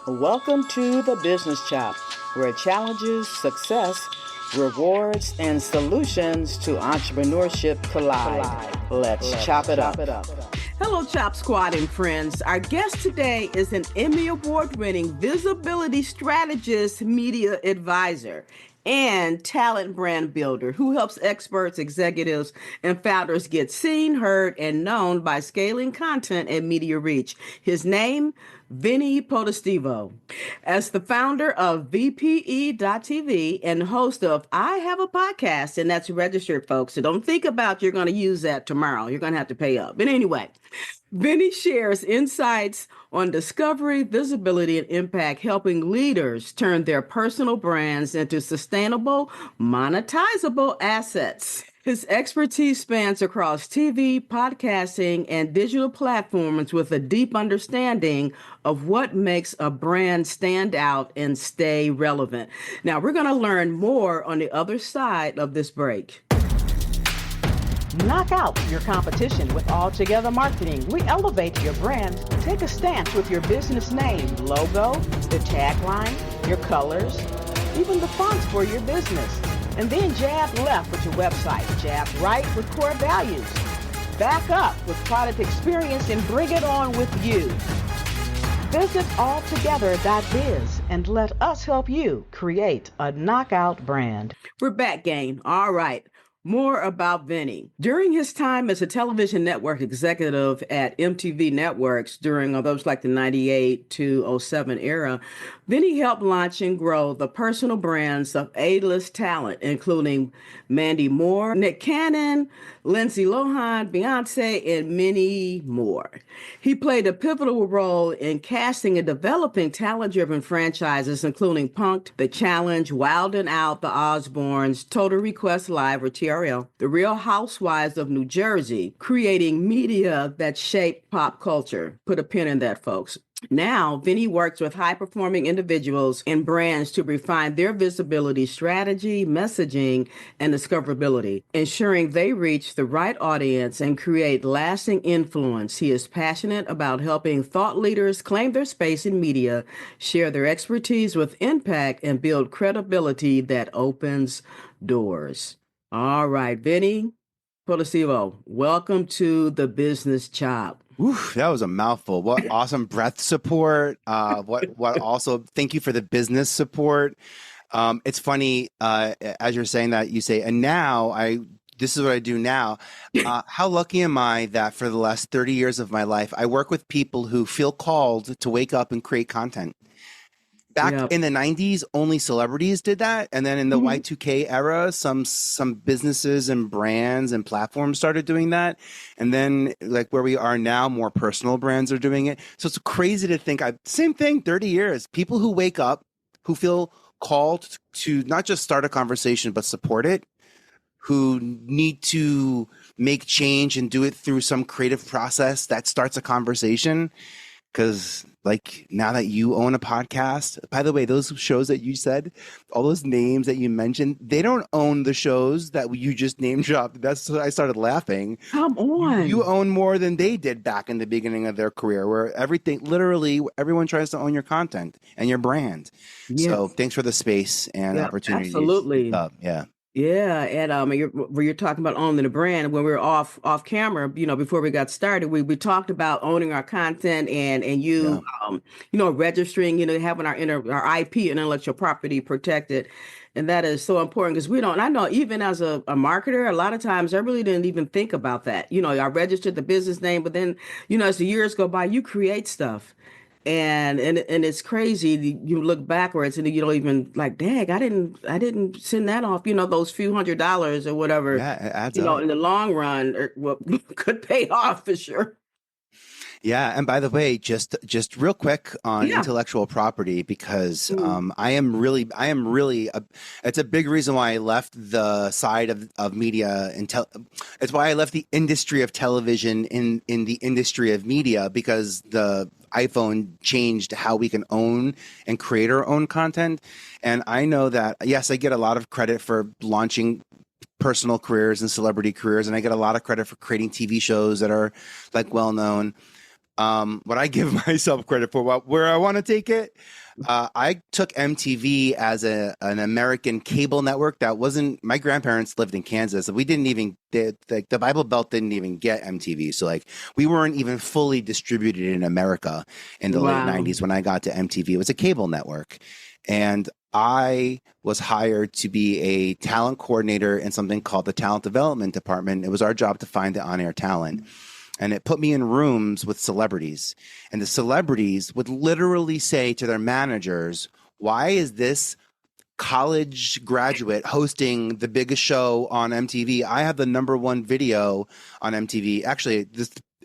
Welcome to the Business Chop, where challenges, success, rewards, and solutions to entrepreneurship collide. Let's chop it up. Hello, Chop Squad and friends. Our guest today is an Emmy Award-winning visibility strategist, media advisor, and talent brand builder who helps experts, executives, and founders get seen, heard, and known by scaling content and media reach. His name, Vinnie Potestivo. As the founder of VPE.TV and host of I Have a Podcast, and that's registered, folks, so don't think about you're going to use that tomorrow. You're going to have to pay up. But anyway, Vinnie shares insights on discovery, visibility, and impact, helping leaders turn their personal brands into sustainable, monetizable assets. His expertise spans across TV, podcasting, and digital platforms with a deep understanding of what makes a brand stand out and stay relevant. Now, we're going to learn more on the other side of this break. Knock out your competition with Altogether Marketing. We elevate your brand. Take a stance with your business name, logo, the tagline, your colors, even the fonts for your business. And then jab left with your website, jab right with core values. Back up with product experience and bring it on with you. Visit altogether.biz and let us help you create a knockout brand. We're back, gang. All right. More about Vinnie. During his time as a television network executive at MTV Networks during those like the 98 to 07 era, Vinnie helped launch and grow the personal brands of A-list talent, including Mandy Moore, Nick Cannon, Lindsay Lohan, Beyoncé, and many more. He played a pivotal role in casting and developing talent-driven franchises, including Punk'd, The Challenge, Wild 'N Out, The Osbournes, Total Request Live, or TRL, The Real Housewives of New Jersey, creating media that shaped pop culture. Put a pin in that, folks. Now, Vinnie works with high-performing individuals and brands to refine their visibility strategy, messaging, and discoverability, ensuring they reach the right audience and create lasting influence. He is passionate about helping thought leaders claim their space in media, share their expertise with impact, and build credibility that opens doors. All right, Vinnie Potestivo, welcome to the Business Chop. Oof, that was a mouthful. What awesome breath support. What also, thank you for the business support. It's funny, as you're saying that, you say, and now this is what I do now. How lucky am I that for the last 30 years of my life, I work with people who feel called to wake up and create content. Back in the 90s, only celebrities did that. And then in the Y2K era, some businesses and brands and platforms started doing that. And then like where we are now, more personal brands are doing it. So it's crazy to think, same thing, 30 years. People who wake up, who feel called to not just start a conversation, but support it, who need to make change and do it through some creative process that starts a conversation. Because like now that you own a podcast, by the way, those shows that you said, all those names that you mentioned, they don't own the shows that you just name dropped. That's why I started laughing. Come on. You own more than they did back in the beginning of their career, where literally everyone tries to own your content and your brand. Yes. So thanks for the space and opportunity. Absolutely. Yeah. Yeah, and you're talking about owning the brand. When we were off camera, before we got started, we talked about owning our content and you registering, having our IP and intellectual property protected, and that is so important because we don't. I know even as a marketer, a lot of times I really didn't even think about that. I registered the business name, but then as the years go by, you create stuff. And it's crazy. You look backwards and you don't even like, dang, I didn't send that off. Those few $100s or whatever. Yeah, it adds up. In the long run, could pay off for sure. Yeah, and by the way, just real quick on intellectual property, because I am really it's a big reason why I left the side of media it's why I left the industry of television in the industry of media, because the iPhone changed how we can own and create our own content. And I know that, yes, I get a lot of credit for launching personal careers and celebrity careers, and I get a lot of credit for creating TV shows that are like well known. what I give myself credit for, where I want to take it. I took MTV as an American cable network that wasn't. My grandparents lived in Kansas. We didn't even the Bible Belt didn't even get MTV. So like we weren't even fully distributed in America in the late '90s when I got to MTV. It was a cable network, and I was hired to be a talent coordinator in something called the talent development department. It was our job to find the on-air talent. And it put me in rooms with celebrities. And the celebrities would literally say to their managers, why is this college graduate hosting the biggest show on MTV? I have the #1 video on MTV. Actually,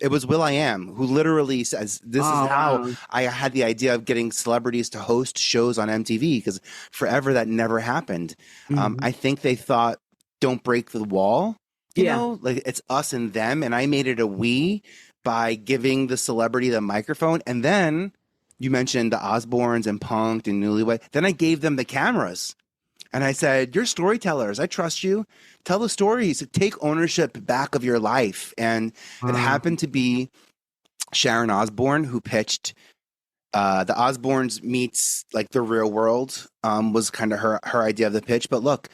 it was will.i.am who literally says, this is how I had the idea of getting celebrities to host shows on MTV, because forever that never happened. I think they thought, don't break the wall. You know, like it's us and them. And I made it a we by giving the celebrity the microphone. And then you mentioned the Osbournes and Punk'd and Newlywed. Then I gave them the cameras. And I said, you're storytellers. I trust you. Tell the stories. Take ownership back of your life. And it happened to be Sharon Osbourne who pitched the Osbournes meets like the real world was kind of her idea of the pitch. But look,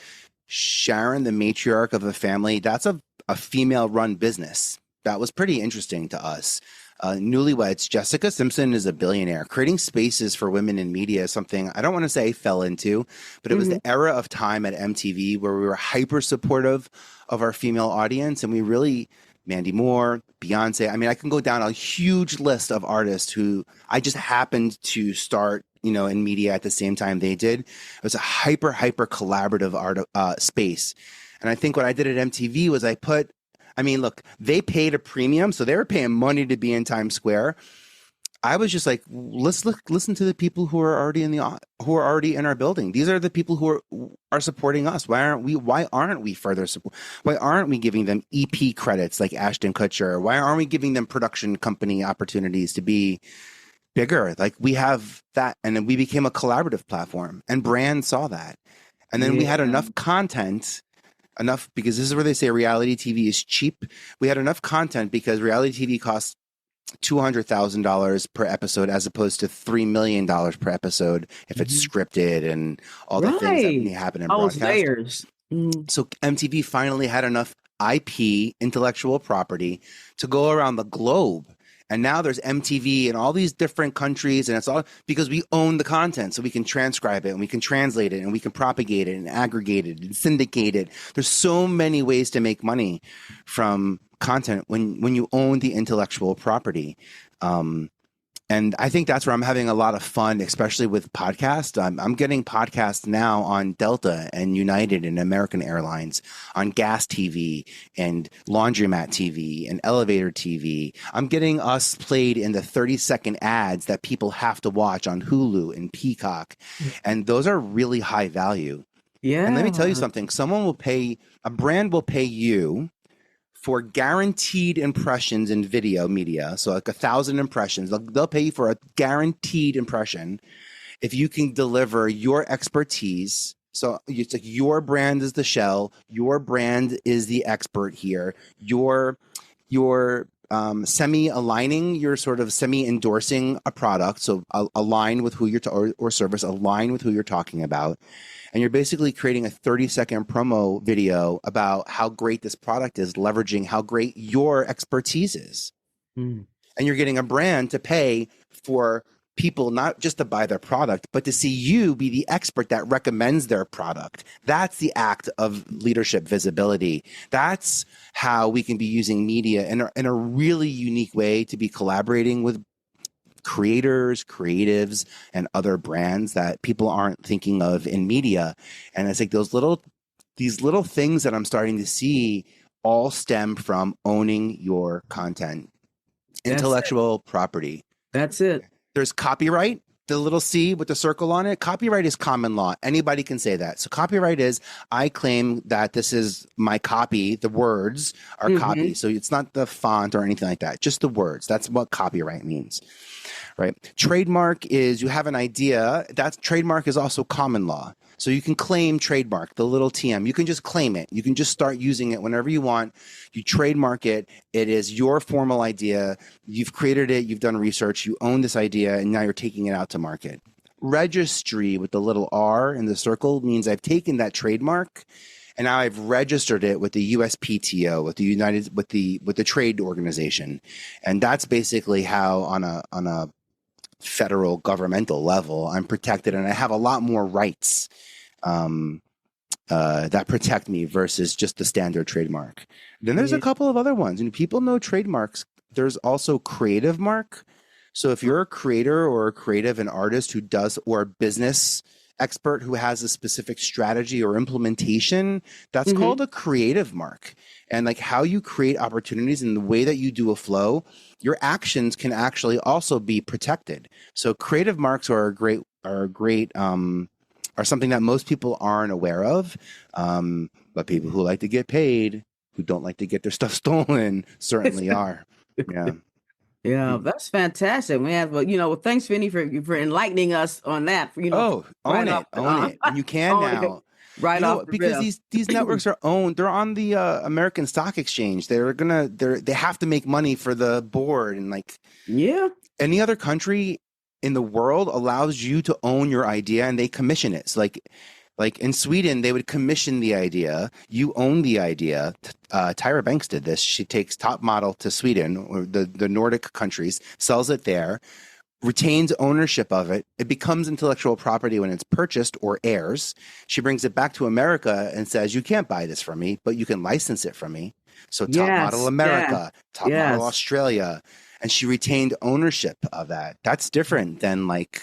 Sharon, the matriarch of a family, that's a female-run business. That was pretty interesting to us. Newlyweds, Jessica Simpson is a billionaire. Creating spaces for women in media is something I don't want to say fell into, but it was the era of time at MTV where we were hyper supportive of our female audience, and we really, Mandy Moore, Beyoncé. I mean, I can go down a huge list of artists who I just happened to start in media at the same time they did. It was a hyper collaborative art space. And I think what I did at MTV was look, they paid a premium, so they were paying money to be in Times Square. I was just like, let's listen to the people who are already in our building. These are the people who are supporting us. Why aren't we further support? Why aren't we giving them EP credits like Ashton Kutcher? Why aren't we giving them production company opportunities to be bigger? Like we have that, and then we became a collaborative platform, and brands saw that, and then we had enough content, because this is where they say reality TV is cheap. We had enough content because reality TV costs $200,000 per episode as opposed to $3 million per episode if it's scripted and all the things that happen in broadcast. Layers. So MTV finally had enough IP, intellectual property, to go around the globe. And now there's MTV in all these different countries, and it's all because we own the content, so we can transcribe it and we can translate it and we can propagate it and aggregate it and syndicate it. There's so many ways to make money from content when you own the intellectual property. And I think that's where I'm having a lot of fun, especially with podcasts. I'm getting podcasts now on Delta and United and American Airlines, on Gas TV and Laundromat TV and Elevator TV. I'm getting us played in the 30-second ads that people have to watch on Hulu and Peacock. And those are really high value. Yeah. And let me tell you something. A brand will pay you for guaranteed impressions in video media, so like 1,000 impressions. They'll pay you for a guaranteed impression if you can deliver your expertise. So it's like your brand is the shell, your brand is the expert here. You're semi-aligning, you're sort of semi-endorsing a product, so align with who you're or service, align with who you're talking about. And you're basically creating a 30-second promo video about how great this product is, leveraging how great your expertise is. And you're getting a brand to pay for people not just to buy their product, but to see you be the expert that recommends their product. That's the act of leadership visibility. That's how we can be using media in a really unique way to be collaborating with creators, creatives, and other brands that people aren't thinking of in media. And it's like these little things that I'm starting to see all stem from owning your content. Intellectual property. That's it. There's copyright, the little C with the circle on it. Copyright is common law. Anybody can say that. So copyright is, I claim that this is my copy. The words are copy. So it's not the font or anything like that, just the words. That's what copyright means. Right. Trademark is you have an idea. That's trademark is also common law. So you can claim trademark, the little TM. You can just claim it. You can just start using it whenever you want. You trademark it. It is your formal idea. You've created it. You've done research. You own this idea, and now you're taking it out to market. Registry with the little R in the circle means I've taken that trademark and now I've registered it with the USPTO, with the trade organization. And that's basically how on a federal governmental level, I'm protected, and I have a lot more rights that protect me versus just the standard trademark. Then there's a couple of other ones. And people know trademarks. There's also creative mark. So if you're a creator or a creative, an artist who does, or a business expert who has a specific strategy or implementation, that's called a creative mark. And like how you create opportunities and the way that you do a flow, your actions can actually also be protected. So creative marks are something that most people aren't aware of. But people who like to get paid, who don't like to get their stuff stolen, certainly are. Yeah. Yeah, that's fantastic, man. Well, thanks, Vinny, for enlightening us on that. Own it. And you can now. Right off the because rip. these networks are owned. They're on the American Stock Exchange. They have to make money for the board, and any other country in the world allows you to own your idea, and they commission it. So like in Sweden, they would commission the idea. You own the idea. Tyra Banks did this. She takes Top Model to Sweden or the Nordic countries, sells it there, retains ownership of it. It becomes intellectual property when it's purchased or heirs. She brings it back to America and says, you can't buy this from me, but you can license it from me. So Top Model America, Top Model Australia. And she retained ownership of that. That's different than like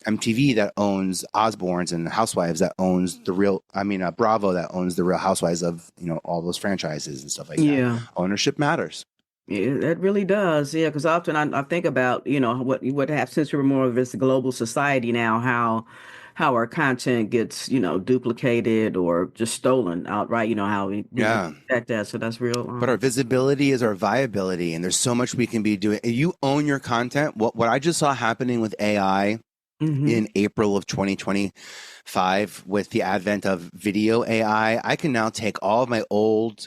MTV that owns Osbournes and Housewives that owns Bravo that owns the Real Housewives of, all those franchises and stuff like that. Ownership matters. Yeah, that really does. Yeah, because often I think about, what happens since we're more of this global society now, how our content gets, duplicated or just stolen outright, how we protect that. So that's real. But our visibility is our viability, and there's so much we can be doing. If you own your content, what I just saw happening with AI in April of 2025 with the advent of video AI, I can now take all of my old,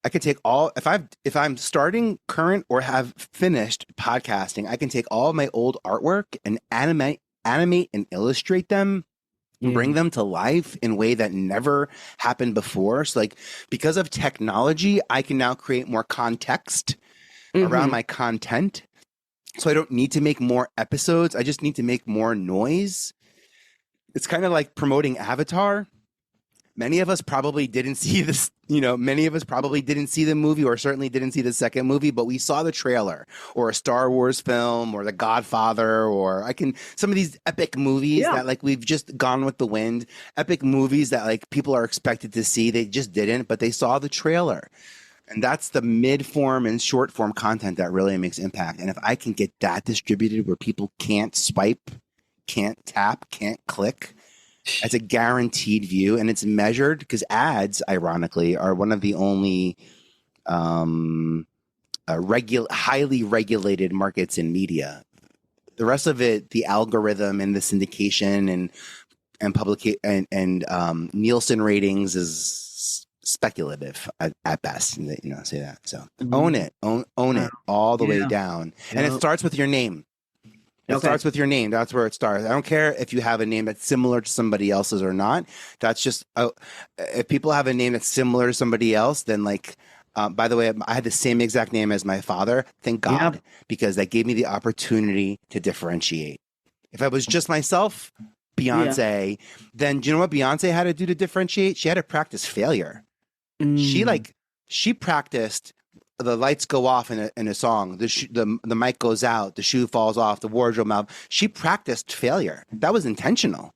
if I'm starting current or have finished podcasting, I can take all of my old artwork and animate and illustrate them and bring them to life in a way that never happened before. So because of technology, I can now create more context around my content. So I don't need to make more episodes. I just need to make more noise. It's kind of like promoting Avatar. Many of us probably didn't see this, many of us probably didn't see the movie or certainly didn't see the second movie, but we saw the trailer or a Star Wars film or The Godfather or some of these epic movies that we've just gone with the wind, epic movies that people are expected to see. They just didn't, but they saw the trailer. And that's the mid-form and short-form content that really makes impact. And if I can get that distributed where people can't swipe, can't tap, can't click, it's a guaranteed view. And it's measured because ads, ironically, are one of the only highly regulated markets in media. The rest of it, the algorithm and the syndication and public and Nielsen ratings is speculative at best, say that. So own it all the way down. And it starts with your name. It starts with your name. That's where it starts. I don't care if you have a name that's similar to somebody else's or not. That's just, if people have a name that's similar to somebody else, then by the way, I had the same exact name as my father. Thank God, because that gave me the opportunity to differentiate. If I was just myself, Beyonce, then do you know what Beyonce had to do to differentiate? She had to practice failure. She practiced the lights go off in a song, the mic goes out, the shoe falls off, the wardrobe out. She practiced failure. That was intentional.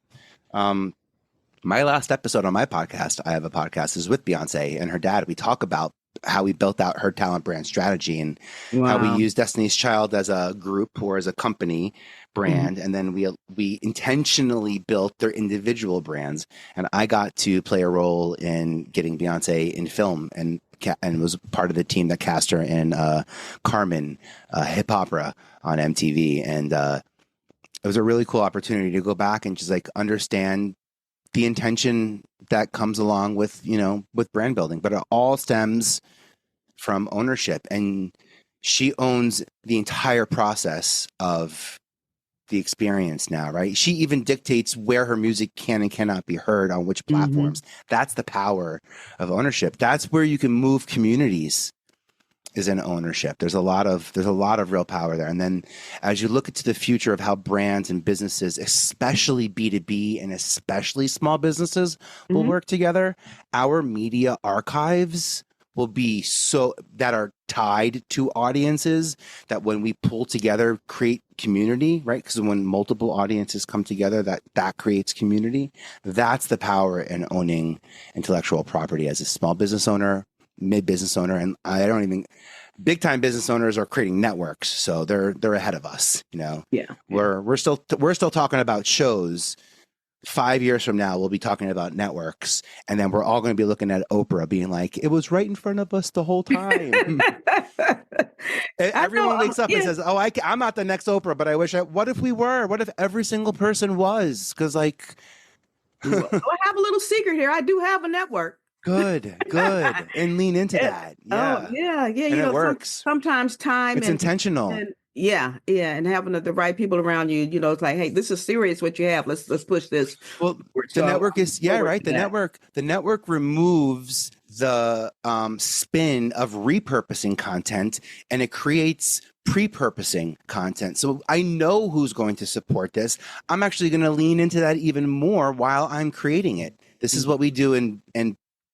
My last episode on my podcast, I have a podcast, is with Beyonce and her dad. We talk about how we built out her talent brand strategy and how we use Destiny's Child as a group or as a company brand. And then we intentionally built their individual brands. And I got to play a role in getting Beyonce in film and was part of the team that cast her in Carmen, hip opera on MTV. And it was a really cool opportunity to go back and just understand the intention that comes along with, with brand building, but it all stems from ownership. And she owns the entire process of the experience now, right? She even dictates where her music can and cannot be heard on which platforms. That's the power of ownership. That's where you can move communities, is in ownership. There's a lot of real power there. And then as you look into the future of how brands and businesses, especially B2B and especially small businesses, will work together, our media archives will be that are tied to audiences, that when we pull together, create community, right? Because when multiple audiences come together, that creates community. That's the power in owning intellectual property as a small business owner, mid-business owner. And big time business owners are creating networks. So they're ahead of us, Yeah. We're still talking about shows. 5 years from now, we'll be talking about networks, and then we're all going to be looking at Oprah being like, it was right in front of us the whole time. Everyone wakes up and says, oh, I'm not the next Oprah, but I wish what if we were? What if every single person was? Because I have a little secret here. I do have a network. Good. And lean into that. Yeah. Oh, yeah. And it works. Sometimes time. It's intentional. And having the right people around you, it's like, hey, this is serious what you have. Let's push this. Well, the network is right. The network removes the spin of repurposing content, and it creates pre-purposing content. So I know who's going to support this. I'm actually going to lean into that even more while I'm creating it. This is what we do in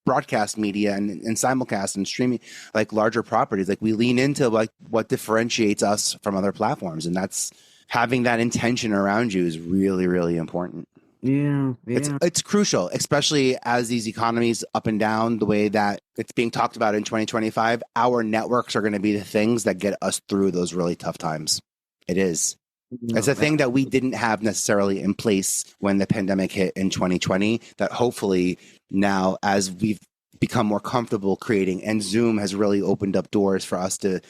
broadcast media and simulcast and streaming, like larger properties. Like we lean into like what differentiates us from other platforms, and that's having that intention around you is really, really important. Yeah. It's crucial, especially as these economies up and down the way that it's being talked about in 2025. Our networks are going to be the things that get us through those really tough times. It is. It's a thing that we didn't have necessarily in place when the pandemic hit in 2020, that hopefully now, as we've become more comfortable creating, and Zoom has really opened up doors for us to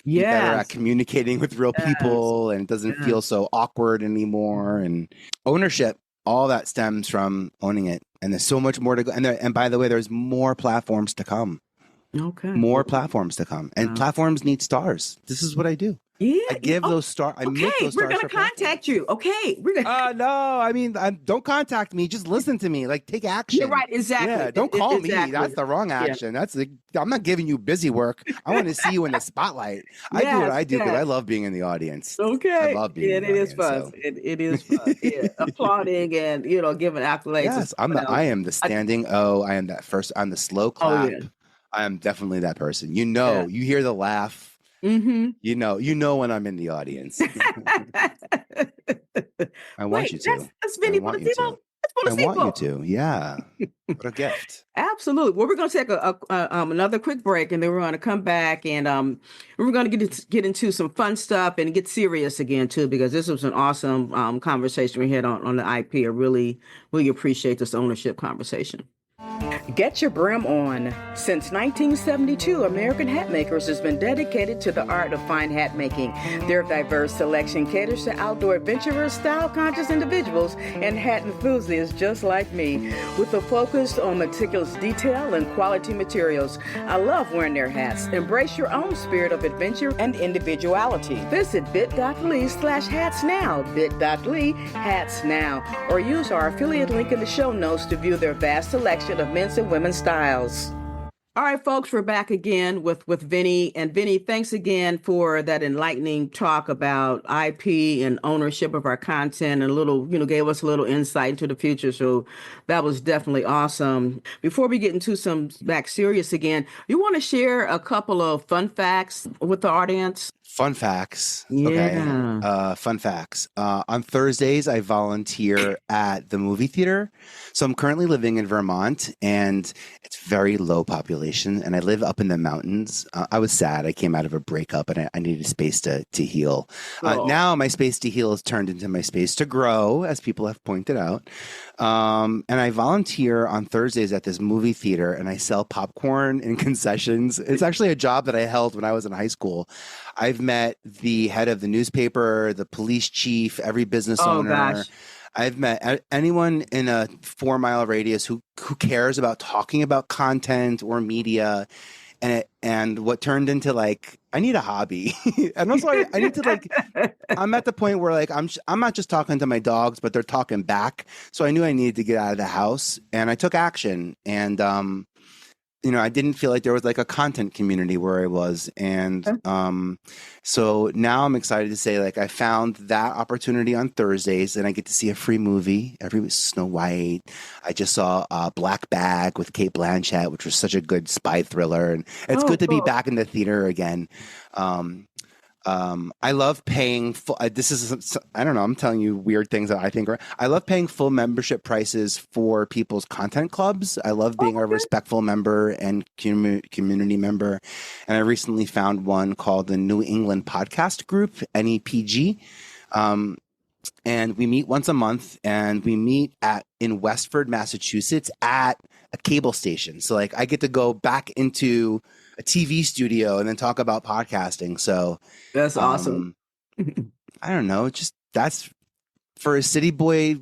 be better at communicating with real people, and it doesn't feel so awkward anymore. And ownership, all that stems from owning it. And there's so much more to go. And by the way, there's more platforms to come. Okay. More platforms to come. And platforms need stars. This is what I do. Yeah, I give those stars. I make those stars. We're gonna contact you. Okay, we're gonna. No, I mean, don't contact me. Just listen to me. Like, take action. You're right. Exactly. Yeah, don't call me. That's the wrong action. I'm not giving you busy work. I want to see you in the spotlight. I do what I do because I love being in the audience. Okay. I love being. In the audience, fun. So. It is fun. Yeah. Applauding and giving accolades. Yes, I am the standing O. I am that first. I'm the slow clap. Oh, yeah. I am definitely that person. You hear the laugh. Mm-hmm. You know when I'm in the audience. I want you to. That's Vinnie Potestivo. I want you to. Yeah. What a gift. Absolutely. Well, we're going to take another quick break, and then we're going to come back, and we're going to get into some fun stuff and get serious again too, because this was an awesome conversation we had on the IP. I really, really appreciate this ownership conversation. Get your brim on. Since 1972, American Hat Makers has been dedicated to the art of fine hat making. Their diverse selection caters to outdoor adventurers, style-conscious individuals, and hat enthusiasts just like me. With a focus on meticulous detail and quality materials, I love wearing their hats. Embrace your own spirit of adventure and individuality. Visit bit.ly/hats now, bit.ly/hats now, or use our affiliate link in the show notes to view their vast selection of men's and women's styles. All right, folks, we're back again with Vinnie. And Vinnie, thanks again for that enlightening talk about IP and ownership of our content, and a little, gave us a little insight into the future. So that was definitely awesome. Before we get into some back serious again, you want to share a couple of fun facts with the audience? Fun facts. Yeah. Okay. Fun facts. On Thursdays, I volunteer at the movie theater. So I'm currently living in Vermont, and it's very low population, and I live up in the mountains. I was sad. I came out of a breakup, and I needed space to heal. Now my space to heal has turned into my space to grow, as people have pointed out. And I volunteer on Thursdays at this movie theater, and I sell popcorn in concessions. It's actually a job that I held when I was in high school. I've met the head of the newspaper, the police chief, every business owner. Gosh. I've met anyone in a 4 mile radius who cares about talking about content or media, and what turned into like I need a hobby, and also I need to like I'm at the point where like I'm not just talking to my dogs, but they're talking back. So I knew I needed to get out of the house, and I took action, and I didn't feel like there was like a content community where I was. And so now I'm excited to say like I found that opportunity on Thursdays, and I get to see a free movie every week, Snow White. I just saw Black Bag with Kate Blanchett, which was such a good spy thriller. And it's good to be back in the theater again. I love paying full. This is I don't know. I'm telling you weird things that I think are. I love paying full membership prices for people's content clubs. I love being a respectful member and community member. And I recently found one called the New England Podcast Group, NEPG. And we meet once a month, and we meet in Westford, Massachusetts, at a cable station. So like I get to go back into a TV studio and then talk about podcasting. So that's awesome. I don't know. Just that's for a city boy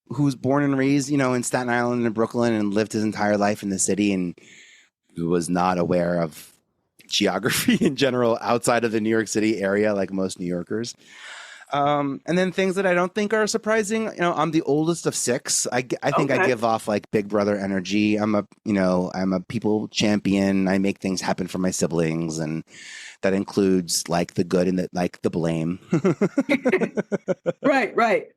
who was born and raised, in Staten Island and Brooklyn and lived his entire life in the city and who was not aware of geography in general outside of the New York City area, like most New Yorkers. And then things that I don't think are surprising. I'm the oldest of 6. I think I give off like big brother energy. I'm a people champion. I make things happen for my siblings, and that includes like the good and the blame. Right.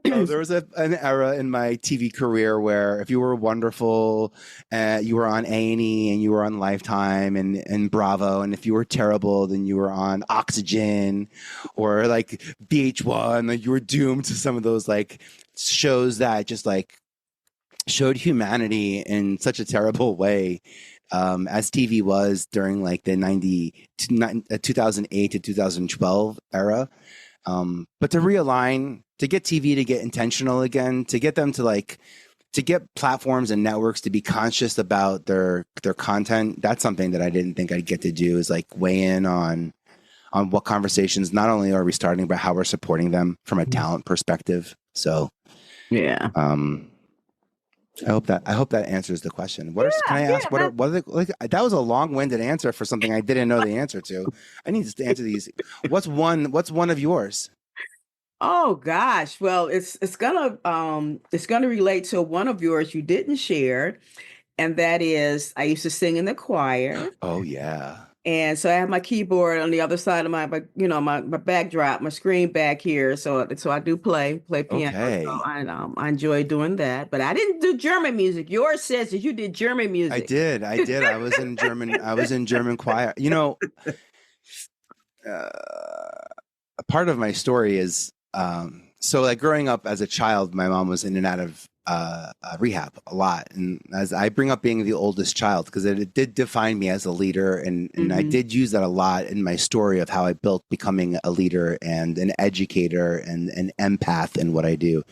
There was an era in my TV career where if you were wonderful, you were on A&E and you were on Lifetime and Bravo, and if you were terrible, then you were on Oxygen or like VH1. Like you were doomed to some of those like shows that just like showed humanity in such a terrible way, as TV was during like the 2008 to 2012 era. But to realign, to get TV to get intentional again, to get them to get platforms and networks to be conscious about their content, that's something that I didn't think I'd get to do, is like weigh in on what conversations not only are we starting, but how we're supporting them from a talent perspective. So yeah. I hope that answers the question. Can I ask what are that was a long-winded answer for something I didn't know the answer to. I need to answer these. What's one of yours? Oh gosh. Well, it's gonna relate to one of yours you didn't share, and that is I used to sing in the choir. Oh yeah. And so I have my keyboard on the other side of my backdrop, my screen back here. So I do play piano. Okay. So I enjoy doing that. But I didn't do German music. Yours says that you did German music. I did. I was in German choir. A part of my story is so like growing up as a child, my mom was in and out of rehab a lot, and as I bring up being the oldest child because it did define me as a leader, and I did use that a lot in my story of how I built becoming a leader and an educator and an empath in what I do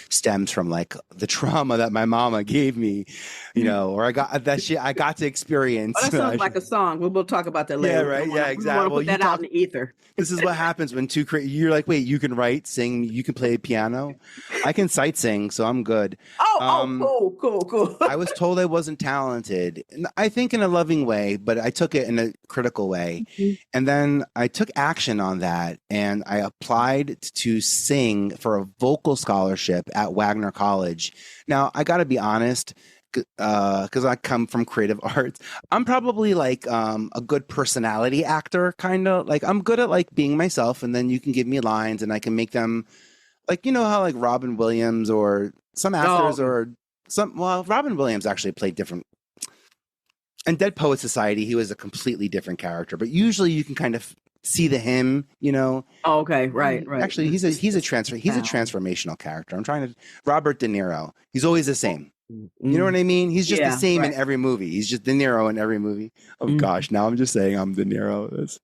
stems from like the trauma that my mama gave me, or I got to experience. Oh, that sounds like a song. We'll talk about that later. Yeah, right. Yeah, exactly. We want to put that out in the ether. This is what happens when you're like, wait, you can write, sing, you can play piano. I can sight sing, so I'm good. Cool. I was told I wasn't talented, and I think in a loving way, but I took it in a critical way. And then I took action on that, and I applied to sing for a vocal scholarship at Wagner College. Now, I got to be honest, because I come from creative arts, I'm probably like a good personality actor, kind of. Like I'm good at like being myself, and then you can give me lines, and I can make them like how like Robin Williams or some actors or some. Well, Robin Williams actually played different. In Dead Poet Society, he was a completely different character, but usually you can kind of see the him, Oh, okay, right. Actually, he's a transformational character. Robert De Niro. He's always the same. You know what I mean? He's just the same in every movie. He's just De Niro in every movie. Oh gosh, now I'm just saying I'm De Niro. That's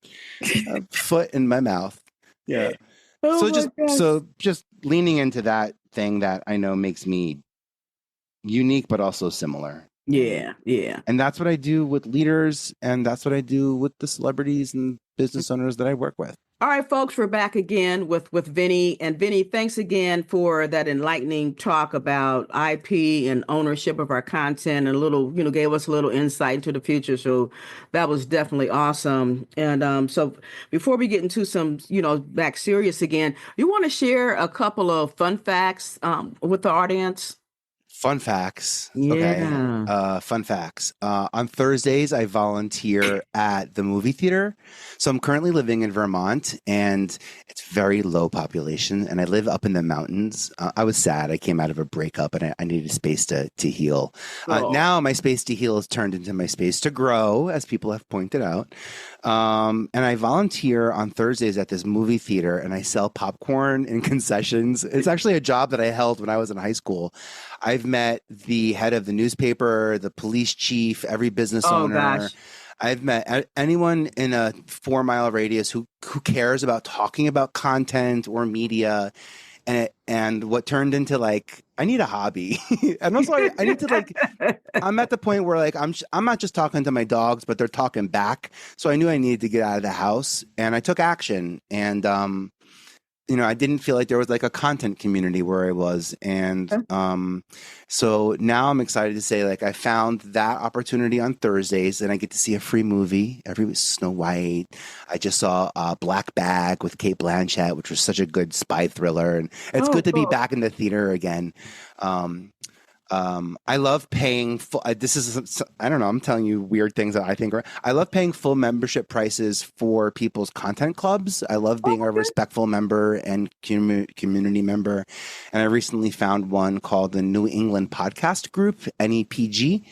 a foot in my mouth. Yeah. So just leaning into that thing that I know makes me unique, but also similar. Yeah. And that's what I do with leaders, and that's what I do with the celebrities and business owners that I work with. All right, folks, we're back again with Vinnie. And Vinnie, thanks again for that enlightening talk about IP and ownership of our content and a little, gave us a little insight into the future. So that was definitely awesome. And so before we get into some, back serious again, you want to share a couple of fun facts with the audience? Fun facts. Okay. Yeah. Fun facts. On Thursdays, I volunteer at the movie theater. So I'm currently living in Vermont, and it's very low population, and I live up in the mountains. I was sad. I came out of a breakup, and I needed space to heal. Oh. Now my space to heal has turned into my space to grow, as people have pointed out. And I volunteer on Thursdays at this movie theater, and I sell popcorn in concessions. It's actually a job that I held when I was in high school. I've met the head of the newspaper, the police chief, every business owner. Gosh. I've met anyone in a 4-mile radius who cares about talking about content or media. And what turned into like, I need a hobby. And also I need to like, I'm at the point where like, I'm not just talking to my dogs, but they're talking back. So I knew I needed to get out of the house, and I took action. And, I didn't feel like there was like a content community where I was. And so now I'm excited to say like I found that opportunity on Thursdays, and I get to see a free movie. Every Snow White. I just saw Black Bag with Cate Blanchett, which was such a good spy thriller. And it's good to be back in the theater again. I love paying full. I don't know. I'm telling you weird things that I think are. I love paying full membership prices for people's content clubs. I love being a respectful member and community member. And I recently found one called the New England Podcast Group, NEPG.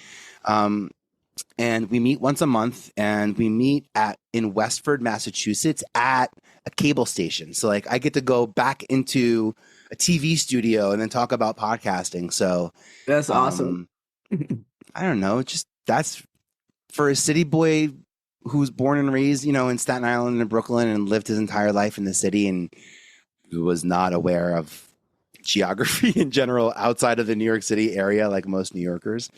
And we meet once a month, and we meet in Westford, Massachusetts, at a cable station. So like I get to go back into a TV studio and then talk about podcasting. So that's awesome. I don't know. Just that's for a city boy who's born and raised, in Staten Island and Brooklyn and lived his entire life in the city and who was not aware of geography in general outside of the New York City area, like most New Yorkers.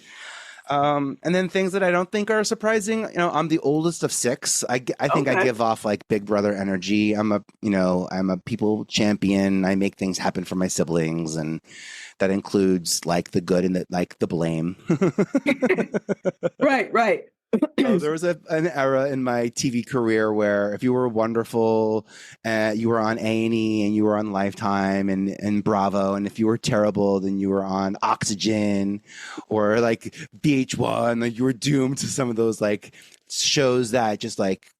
And then things that I don't think are surprising. I'm the oldest of 6. I think I give off like big brother energy. I'm a people champion. I make things happen for my siblings, and that includes like the good and the blame. Right. There was an era in my TV career where if you were wonderful, you were on A&E and you were on Lifetime and Bravo, and if you were terrible, then you were on Oxygen or like VH1. Like you were doomed to some of those like shows that just like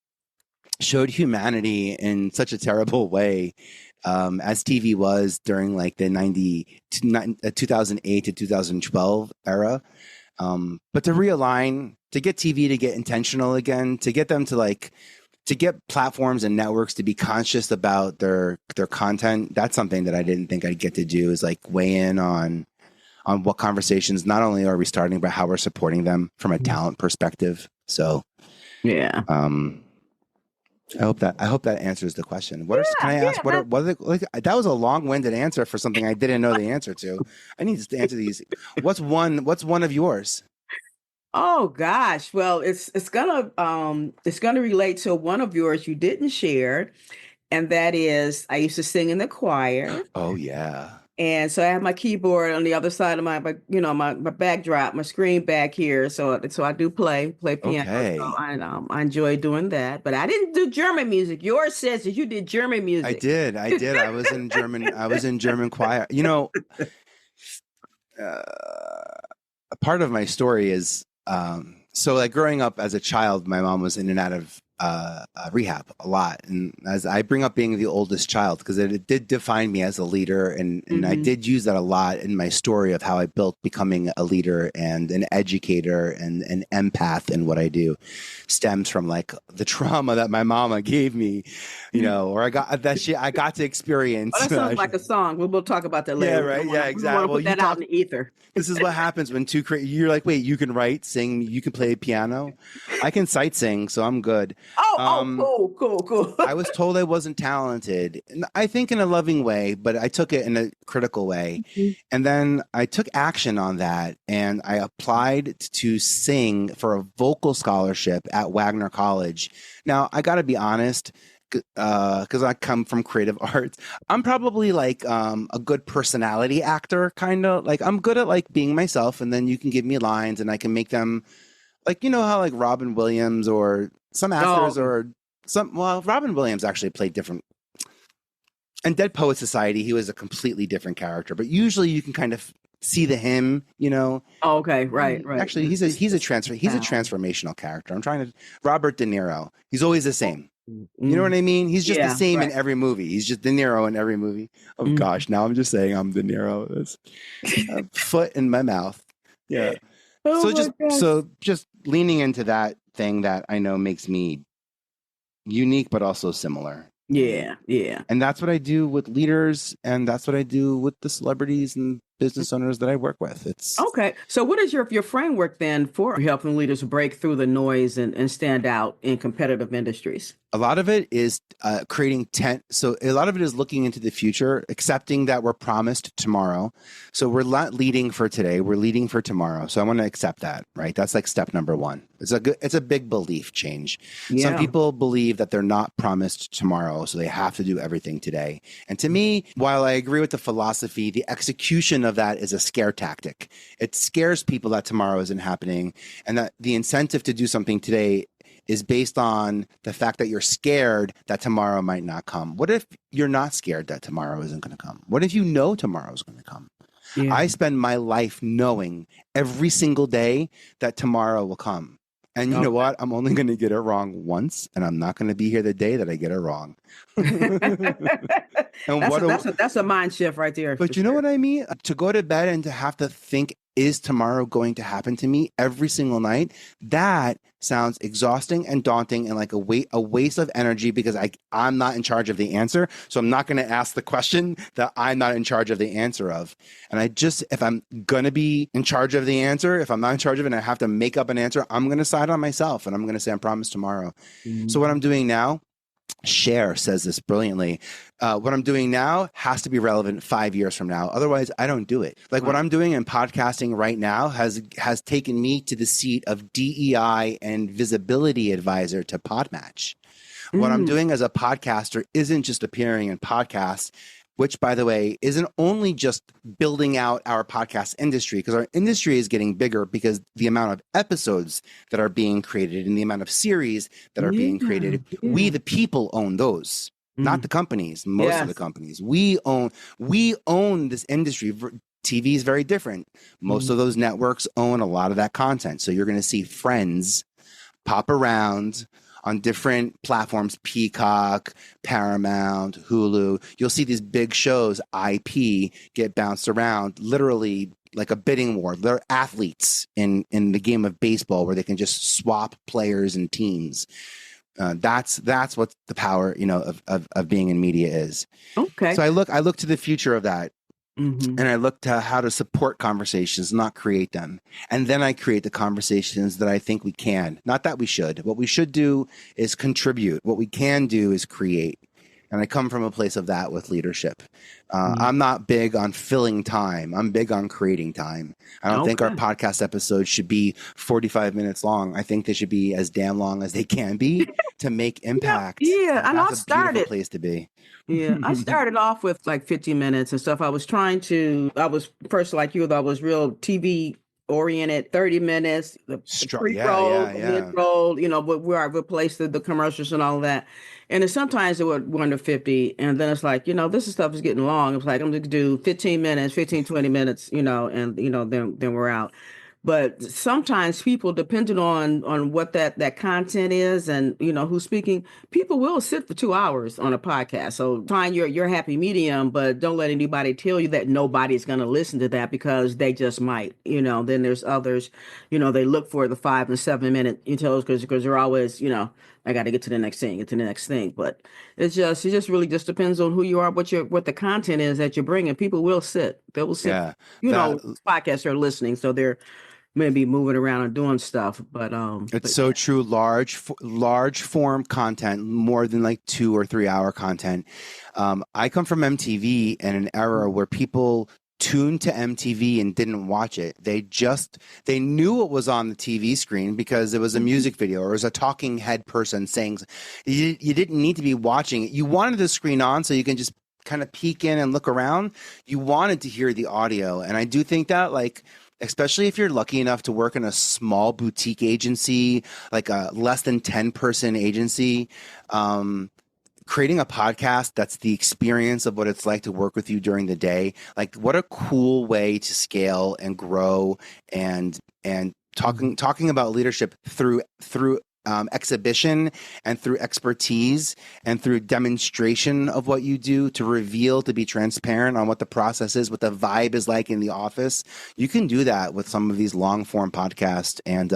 showed humanity in such a terrible way, as TV was during like the 2008 to 2012 era. But to realign, to get TV to get intentional again, to get them to get platforms and networks to be conscious about their content, that's something that I didn't think I'd get to do, is like weigh in on what conversations not only are we starting, but how we're supporting them from a talent perspective. So yeah. I hope that answers the question. Can I ask what are that was a long-winded answer for something I didn't know the answer to. I need to answer these. What's one of yours? Oh gosh. Well, it's gonna relate to one of yours you didn't share, and that is I used to sing in the choir. Oh yeah. And so I have my keyboard on the other side of my backdrop, my screen back here. So I do play piano. Okay. So I enjoy doing that. But I didn't do German music. Yours says that you did German music. I did. I was in German choir. A part of my story is so like growing up as a child, my mom was in and out of rehab a lot, and as I bring up being the oldest child because it did define me as a leader, and I did use that a lot in my story of how I built becoming a leader and an educator and an empath in what I do stems from like the trauma that my mama gave me, or I got to experience. Oh, that sounds like a song. We'll talk about that later. Yeah, right. Yeah, exactly. We want to put that out in the ether. This is what happens when you're like, wait, you can write, sing, you can play piano. I can sight sing, so I'm good. Cool. I was told I wasn't talented, and I think in a loving way, but I took it in a critical way. And then I took action on that, and I applied to sing for a vocal scholarship at Wagner College. Now, I got to be honest, because I come from creative arts, I'm probably like a good personality actor, kind of like I'm good at like being myself, and then you can give me lines and I can make them like, you know how like Robin Williams or some actors or Robin Williams actually played different. And Dead Poet Society, he was a completely different character, but usually you can kind of see the him, you know. Oh, okay, right. Actually, he's a transformational character. Robert De Niro. He's always the same. You know what I mean? He's just the same in every movie. He's just De Niro in every movie. Oh gosh, now I'm just saying I'm De Niro. That's a foot in my mouth. Yeah. So just leaning into that thing that I know makes me unique, but also similar. Yeah. And that's what I do with leaders, and that's what I do with the celebrities and business owners that I work with. It's okay. So what is your framework then for helping leaders break through the noise and stand out in competitive industries? A lot of it is creating tent. So a lot of it is looking into the future, accepting that we're promised tomorrow. So we're not leading for today. We're leading for tomorrow. So I want to accept that, right? That's like step number one. It's a big belief change. Yeah. Some people believe that they're not promised tomorrow, so they have to do everything today. And to me, while I agree with the philosophy, the execution of that is a scare tactic. It scares people that tomorrow isn't happening, and that the incentive to do something today is based on the fact that you're scared that tomorrow might not come. What if you're not scared that tomorrow isn't going to come? What if you know tomorrow is going to come? Yeah. I spend my life knowing every single day that tomorrow will come. And you know what? I'm only going to get it wrong once, and I'm not going to be here the day that I get it wrong. That's a mind shift right there. But you know what I mean? To go to bed and to have to think, is tomorrow going to happen to me every single night? That sounds exhausting and daunting and like a waste of energy, because I'm not in charge of the answer. So I'm not going to ask the question that I'm not in charge of the answer of. And if I'm going to be in charge of the answer, if I'm not in charge of it and I have to make up an answer, I'm going to side on myself and I'm going to say, I promise tomorrow. Mm-hmm. So what I'm doing now, Cher says this brilliantly. What I'm doing now has to be relevant 5 years from now. Otherwise, I don't do it. Like what I'm doing in podcasting right now has taken me to the seat of DEI and visibility advisor to Podmatch. What I'm doing as a podcaster isn't just appearing in podcasts, which, by the way, isn't only just building out our podcast industry, because our industry is getting bigger because the amount of episodes that are being created and the amount of series that are being created, we, the people, own those, not the companies, most of the companies. We own this industry. TV is very different. Most of those networks own a lot of that content. So you're going to see Friends pop around on different platforms, Peacock, Paramount, Hulu. You'll see these big shows, IP, get bounced around, literally like a bidding war. They're athletes in the game of baseball where they can just swap players and teams. That's what the power, of being in media is. Okay. So I look to the future of that. Mm-hmm. And I look to how to support conversations, not create them. And then I create the conversations that I think we can, not that we should. What we should do is contribute. What we can do is create. And I come from a place of that with leadership. I'm not big on filling time. I'm big on creating time. I don't think our podcast episodes should be 45 minutes long. I think they should be as damn long as they can be to make impact. Yeah, and that's a beautiful place to be. Yeah, I started off with like 50 minutes and stuff. I was first like you, I was real TV oriented, 30 minutes, the pre-roll, mid-roll, but where I replaced the commercials and all of that. And then sometimes it would go under 50. And then it's like, this stuff is getting long. It's like, I'm going to do 15 minutes, 15, 20 minutes, and, then we're out. But sometimes people, depending on what that content is and, who's speaking, people will sit for 2 hours on a podcast. So find your happy medium, but don't let anybody tell you that nobody's going to listen to that, because they just might. Then there's others, they look for the 5 and 7 minute because they're always, I got to get to the next thing, But it just really just depends on who you are, what the content is that you're bringing. People will sit. They will sit. Yeah, podcasts are listening, so they're maybe moving around and doing stuff, but true. Large form content, more than like 2 or 3 hour content. I come from MTV in an era where people tuned to MTV and didn't watch it. They knew it was on the TV screen because it was a music video or it was a talking head person saying. You didn't need to be watching it. You wanted the screen on so you can just kind of peek in and look around. You wanted to hear the audio, and I do think that, like, especially if you're lucky enough to work in a small boutique agency, like a less than 10-person agency, creating a podcast that's the experience of what it's like to work with you during the day. Like, what a cool way to scale and grow and talking about leadership through exhibition and through expertise and through demonstration of what you do, to reveal, to be transparent on what the process is, what the vibe is like in the office. You can do that with some of these long form podcasts. And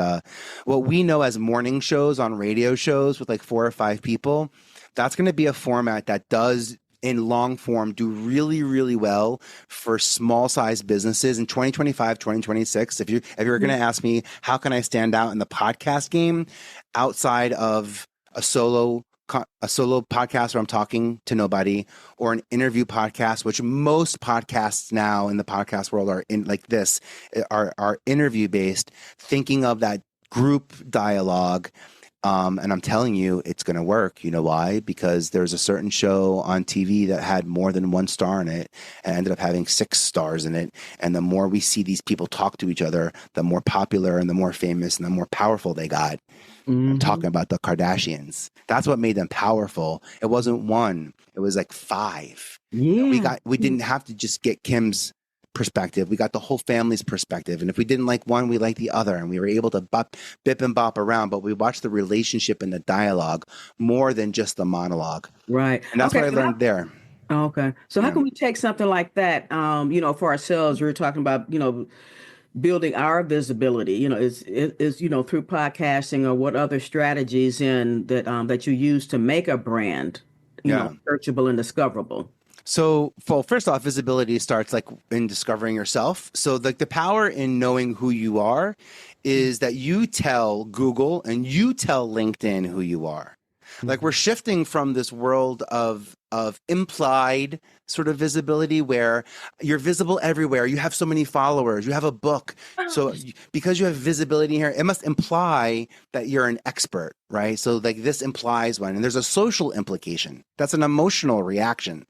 what we know as morning shows on radio shows with like 4 or 5 people, that's going to be a format that does in long form do really, really well for small size businesses in 2025, 2026. If you're going to ask me, how can I stand out in the podcast game outside of a solo podcast where I'm talking to nobody, or an interview podcast, which most podcasts now in the podcast world are in like this, are interview based, thinking of that group dialogue. And I'm telling you, it's going to work. You know why? Because there's a certain show on TV that had more than 1 star in it and ended up having 6 stars in it. And the more we see these people talk to each other, the more popular and the more famous and the more powerful they got. I'm talking about the Kardashians. That's what made them powerful. It wasn't 1. It was like 5. Yeah. We didn't have to just get Kim's perspective. We got the whole family's perspective. And if we didn't like one, we liked the other. And we were able to bip and bop around, but we watched the relationship and the dialogue more than just the monologue. Right. And that's what I learned there. Okay. So how can we take something like that, for ourselves? We were talking about, building our visibility, is through podcasting, or what other strategies that you use to make a brand, searchable and discoverable. So, well, first off, visibility starts like in discovering yourself. So like the power in knowing who you are is that you tell Google and you tell LinkedIn who you are. Like, we're shifting from this world of implied sort of visibility where you're visible everywhere. You have so many followers, you have a book. So because you have visibility here, it must imply that you're an expert, right? So like this implies one, and there's a social implication. That's an emotional reaction.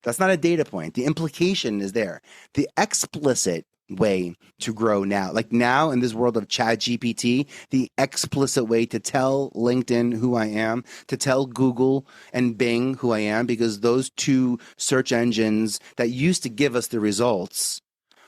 That's not a data point. The implication is there. The explicit way to grow now, like now in this world of ChatGPT, the explicit way to tell LinkedIn who I am, to tell Google and Bing who I am, because those 2 search engines that used to give us the results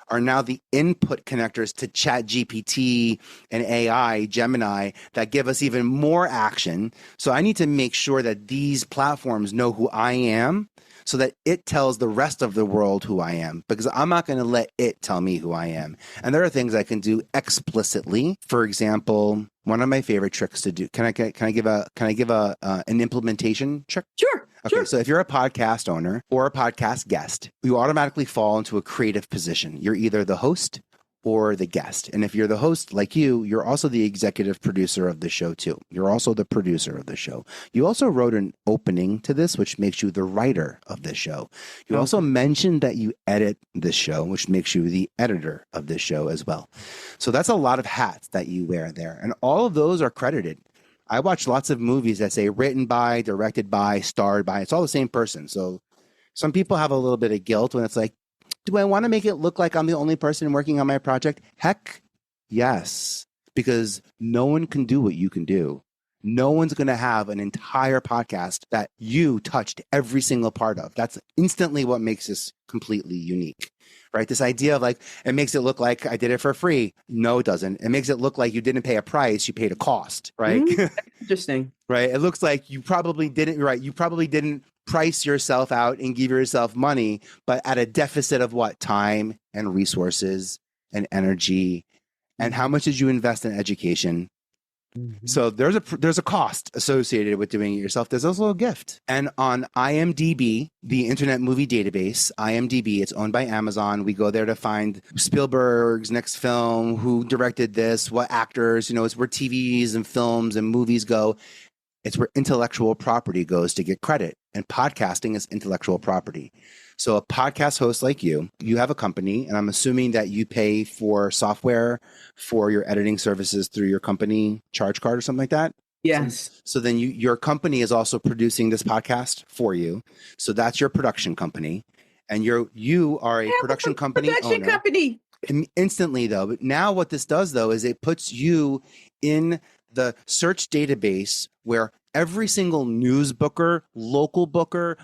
are now the input connectors to ChatGPT and AI, Gemini, that give us even more action. So I need to make sure that these platforms know who I am, so that it tells the rest of the world who I am, because I'm not going to let it tell me who I am. And there are things I can do explicitly. For example, one of my favorite tricks to do. Can I give an implementation trick? Sure. Okay, Sure. so if you're a podcast owner or a podcast guest, you automatically fall into a creative position. You're either the host or the guest. And if you're the host, like you're also the executive producer of the show too. You're also the producer of the show. You also wrote an opening to this, which makes you the writer of the show. You also mentioned that you edit the show, which makes you the editor of the show as well. So that's a lot of hats that you wear there. And all of those are credited. I watch lots of movies that say written by, directed by, starred by. It's all the same person. So some people have a little bit of guilt when it's like, do I want to make it look like I'm the only person working on my project? Heck, yes, because no one can do what you can do. No one's going to have an entire podcast that you touched every single part of. That's instantly what makes this completely unique, right? This idea of like, it makes it look like I did it for free. No, it doesn't. It makes it look like you didn't pay a price, you paid a cost, right? Interesting. Right. It looks like you probably didn't, right? You probably didn't price yourself out and give yourself money, but at a deficit of what? Time and resources and energy. And how much did you invest in education? So there's a cost associated with doing it yourself. There's also a gift. And on IMDb, the Internet Movie Database, IMDb, it's owned by Amazon. We go there to find Spielberg's next film, who directed this, what actors, it's where TVs and films and movies go. It's where intellectual property goes to get credit. And podcasting is intellectual property. So a podcast host like you have a company, and I'm assuming that you pay for software for your editing services through your company charge card or something like that. Yes. So then your company is also producing this podcast for you. So that's your production company, and you are a production company production owner. company. Instantly though, but now what this does though is it puts you in the search database where every single news booker, local booker,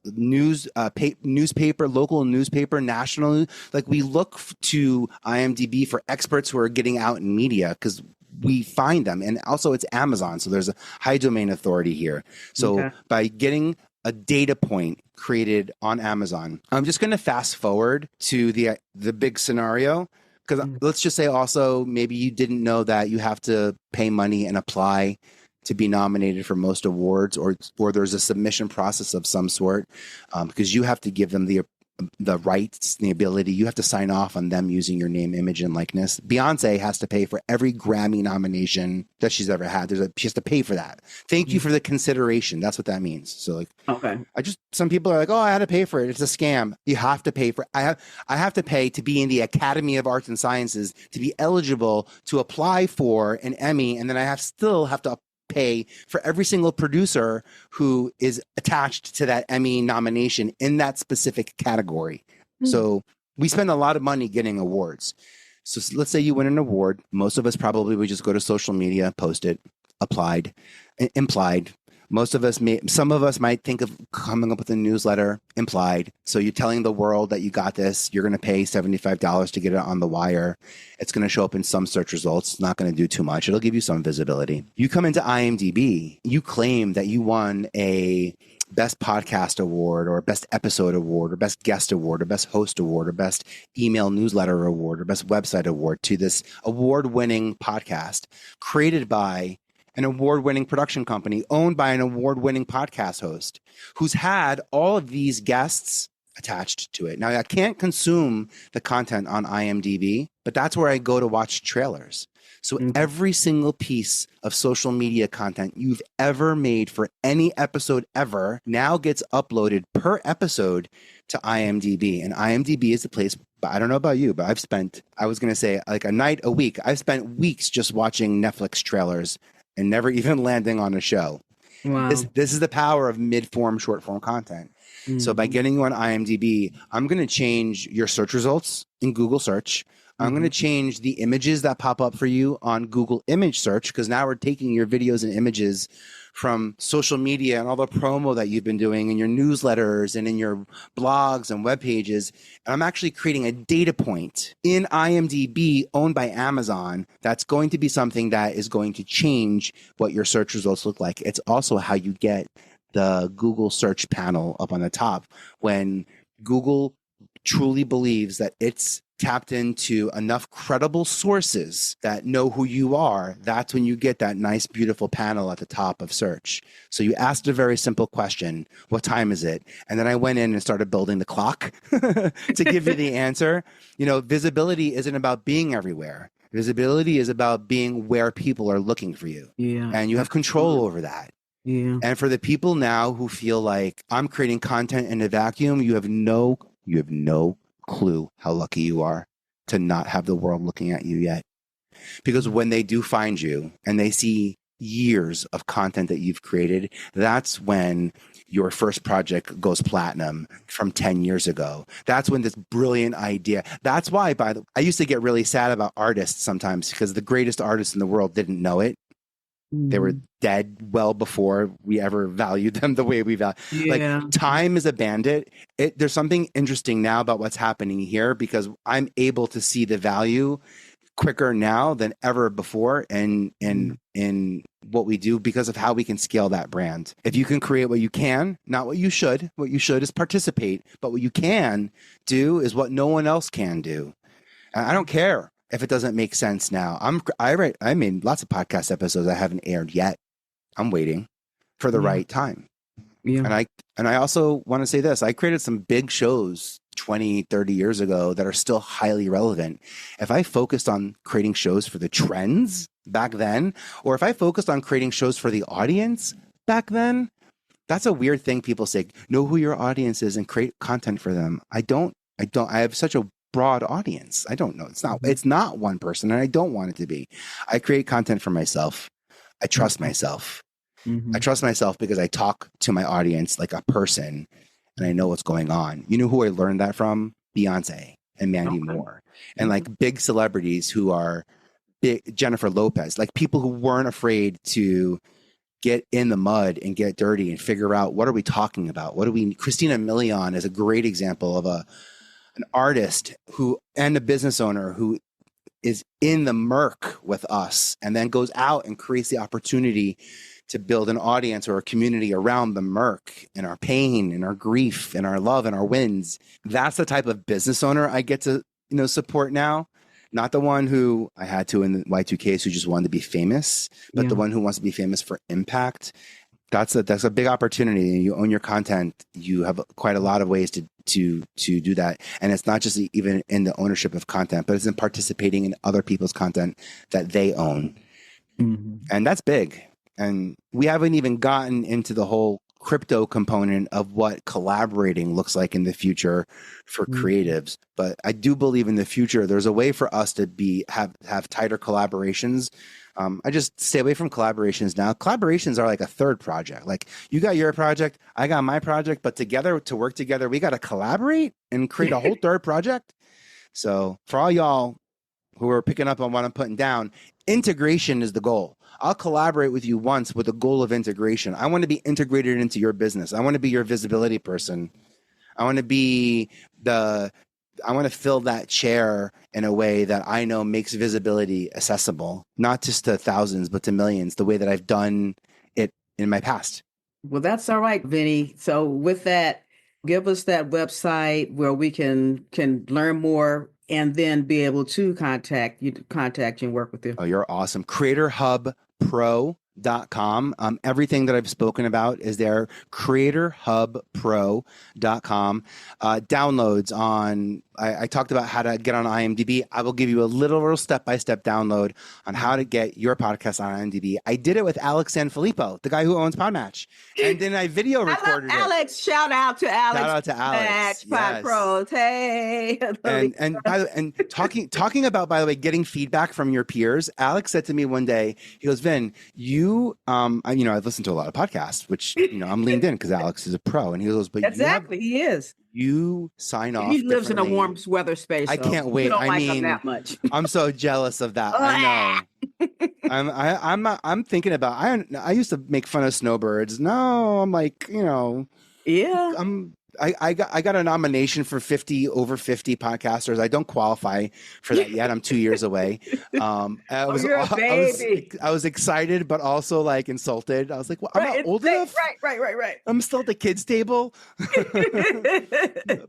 newspaper, local newspaper, national, like we look to IMDb for experts who are getting out in media because we find them. And also it's Amazon. So there's a high domain authority here. So by getting a data point created on Amazon, I'm just going to fast forward to the big scenario. Because let's just say also maybe you didn't know that you have to pay money and apply to be nominated for most awards, or there's a submission process of some sort, because you have to give them the rights, the ability. You have to sign off on them using your name, image, and likeness. Beyonce has to pay for every Grammy nomination that she's ever had. She has to pay for that. Thank you for the consideration. That's what that means. So like, some people are like, oh, I had to pay for it. It's a scam. You have to pay for it. I have to pay to be in the Academy of Arts and Sciences to be eligible to apply for an Emmy, and then I still have to pay for every single producer who is attached to that Emmy nomination in that specific category. So we spend a lot of money getting awards. So let's say you win an award. Most of us probably would just go to social media, post it, implied. Some of us might think of coming up with a newsletter, implied. So you're telling the world that you got this. You're going to pay $75 to get it on the wire. It's going to show up in some search results. It's not going to do too much. It'll give you some visibility. You come into IMDb. You claim that you won a Best Podcast Award or Best Episode Award or Best Guest Award or Best Host Award or Best Email Newsletter Award or Best Website Award to this award-winning podcast created by an award-winning production company owned by an award-winning podcast host who's had all of these guests attached to it. Now, I can't consume the content on IMDb, but that's where I go to watch trailers. So every single piece of social media content you've ever made for any episode ever now gets uploaded per episode to IMDb. And IMDb is the place, but I don't know about you, but I was going to say like a night, a week. I've spent weeks just watching Netflix trailers and never even landing on a show. Wow. This is the power of mid-form, short-form content. So by getting you on IMDb, I'm going to change your search results in Google search. I'm going to change the images that pop up for you on Google image search, because now we're taking your videos and images from social media and all the promo that you've been doing in your newsletters and in your blogs and web pages. And I'm actually creating a data point in IMDb owned by Amazon that's going to be something that is going to change what your search results look like. It's also how you get the Google search panel up on the top. When Google truly believes that it's tapped into enough credible sources that know who you are, that's when you get that nice, beautiful panel at the top of search. So you asked a very simple question, what time is it? And then I went in and started building the clock to give you the answer. You know, visibility isn't about being everywhere. Visibility is about being where people are looking for you. Yeah. And you have control over that. Yeah. And for the people now who feel like I'm creating content in a vacuum, you have no clue how lucky you are to not have the world looking at you yet. Because when they do find you and they see years of content that you've created, that's when your first project goes platinum from 10 years ago. That's when this brilliant idea. That's why, I used to get really sad about artists sometimes because the greatest artists in the world didn't know it. They were dead well before we ever valued them the way we value. Yeah. Like time is a bandit. There's something interesting now about what's happening here because I'm able to see the value quicker now than ever before in what we do because of how we can scale that brand. If you can create what you can, not what you should. What you should is participate, but what you can do is what no one else can do. And I don't care if it doesn't make sense now. I made lots of podcast episodes I haven't aired yet. I'm waiting for the right time. Yeah. And I also want to say this. I created some big shows 20, 30 years ago that are still highly relevant. If I focused on creating shows for the trends back then, or if I focused on creating shows for the audience back then, that's a weird thing. People say, know who your audience is and create content for them. I don't, I have such a broad audience. I don't know. It's not one person, and I don't want it to be. I create content for myself. I trust myself. I trust myself because I talk to my audience like a person and I know what's going on. You know who I learned that from? Beyoncé and Mandy Moore and like big celebrities who are big, Jennifer Lopez, like people who weren't afraid to get in the mud and get dirty and figure out what are we talking about? Christina Milian is a great example of an artist and a business owner who is in the murk with us and then goes out and creates the opportunity to build an audience or a community around the murk and our pain and our grief and our love and our wins. That's the type of business owner I get to, support now. Not the one who I had to in the Y2Ks who just wanted to be famous, but the one who wants to be famous for impact. That's a big opportunity. And you own your content. You have quite a lot of ways to do that. And it's not just even in the ownership of content, but it's in participating in other people's content that they own. And that's big. And we haven't even gotten into the whole crypto component of what collaborating looks like in the future for creatives. But I do believe in the future, there's a way for us to have tighter collaborations. I just stay away from collaborations now. Collaborations are like a third project. Like you got your project, I got my project, but to work together, we got to collaborate and create a whole third project. So for all y'all who are picking up on what I'm putting down, integration is the goal. I'll collaborate with you once with the goal of integration. I want to be integrated into your business. I want to be your visibility person. I want to fill that chair in a way that I know makes visibility accessible, not just to thousands, but to millions, the way that I've done it in my past. Well, that's all right, Vinnie. So with that, give us that website where we can learn more and then be able to contact you and work with you. Oh, you're awesome. CreatorHubPro.com. Everything that I've spoken about is there. CreatorHubPro.com. Downloads on, I talked about how to get on IMDb. I will give you a little step-by-step download on how to get your podcast on IMDb. I did it with Alex Sanfilippo, the guy who owns Podmatch. And then I video recorded Alex. Shout out to Alex. Shout out to Alex. Pod Pros. Hey. And talking about, by the way, getting feedback from your peers. Alex said to me one day, he goes, Vin, I've listened to a lot of podcasts, which, I'm leaned in because Alex is a pro. And he goes, but he is. You sign off. He lives in a warm weather space. I can't wait. You don't like him that much. I'm so jealous of that. I know. I'm thinking about. I used to make fun of snowbirds. No, I'm like, yeah. I got a nomination for over 50 podcasters. I don't qualify for that yet. I'm 2 years away. I was excited, but also like insulted. I was like, well, I'm not old enough. Right. I'm still at the kids' table.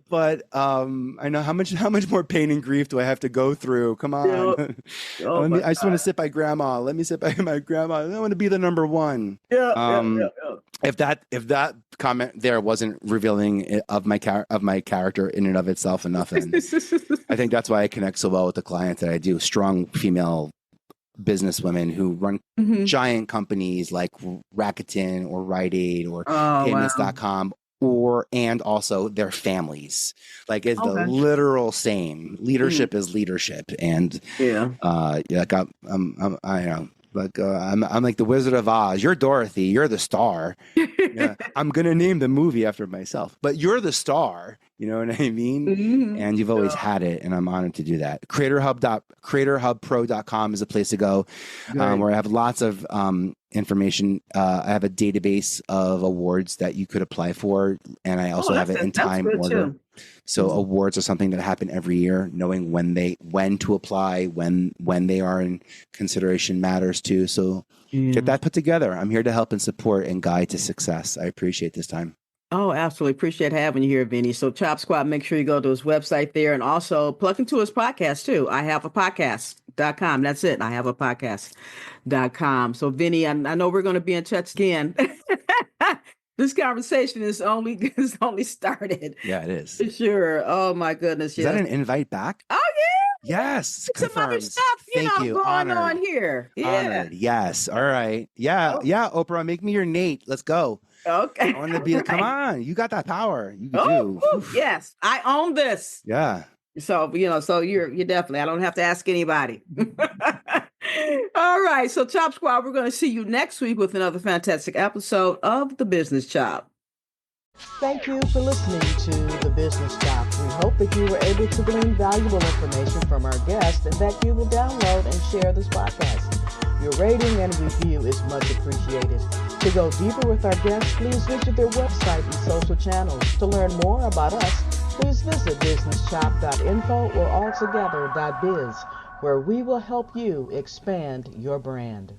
But I know how much more pain and grief do I have to go through? Come on. I just want to sit by grandma. Let me sit by my grandma. I want to be the number one. Yeah. If that comment there wasn't revealing of my character in and of itself enough, and I think that's why I connect so well with the clients that I do. Strong female business women who run giant companies like Rakuten or Rite Aid or Payments.com, and also their families. Like it's the literal same. Leadership is leadership, and I know. Like I'm like the Wizard of Oz. You're Dorothy. You're the star. Yeah, I'm gonna name the movie after myself, but you're the star. You know what I mean? And you've always had it, and I'm honored to do that. CreatorHubPro.com is a place to go, where I have lots of information. I have a database of awards that you could apply for, and I also have it in time order. Too. So awards are something that happen every year. Knowing when to apply, when they are in consideration matters too. So get that put together. I'm here to help and support and guide to success. I appreciate this time. Oh, absolutely. Appreciate having you here, Vinnie. So Chop Squad, make sure you go to his website there and also plug into his podcast too. I have a podcast.com. That's it. I have a podcast.com. So Vinnie, I know we're going to be in touch again. This conversation is only started. Yeah, it is. For sure. Oh my goodness. Is that an invite back? Oh yeah. Yes, some other confirmed. stuff, Thank you. going Honored. on here. Yeah. Honored. Yes. All right. Yeah. Oh. Yeah. Oprah, make me your Nate. Let's go. Okay. I want to be. Right. Come on. You got that power. You Oh, do. ooh, yes, I own this. Yeah. So, so you're definitely, I don't have to ask anybody. All right. So, Chop Squad, we're going to see you next week with another fantastic episode of The Business Chop. Thank you for listening to The Business Chop. We hope that you were able to glean valuable information from our guests and that you will download and share this podcast. Your rating and review is much appreciated. To go deeper with our guests, please visit their website and social channels. To learn more about us, please visit businesschop.info or altogether.biz, where we will help you expand your brand.